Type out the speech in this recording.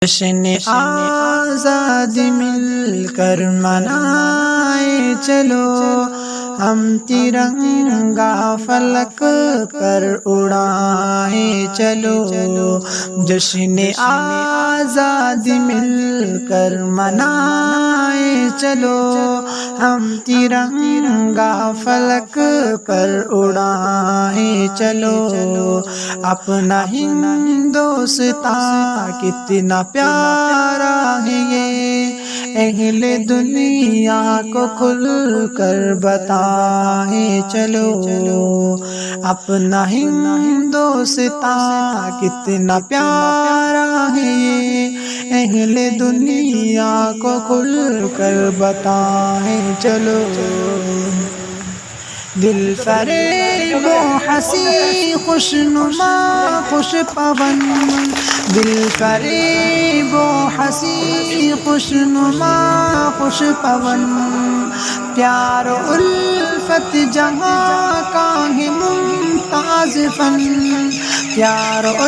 جشن آزادی مل کر منائے چلو، ہم ترنگا فلک پر اڑائے چلو، جشن آزادی مل کر منائے چلو، ہم ترنگا فلک پر اڑائے چلو، اپنا ہندوستان کتنا پیارا ہے یہ، اہل دنیا کو کھل کر بتائے چلو، اپنا ہندوستان کتنا پیارا ہے یہ، اہل دنیا کو کھل کر بتائے چلو، دل فریب و ہنسی خوشنما خوش پون، دل فریب و ہنسی خوشنما خوش پون، پیار و الفت جہاں کا ہے ممتاز فن، پیار و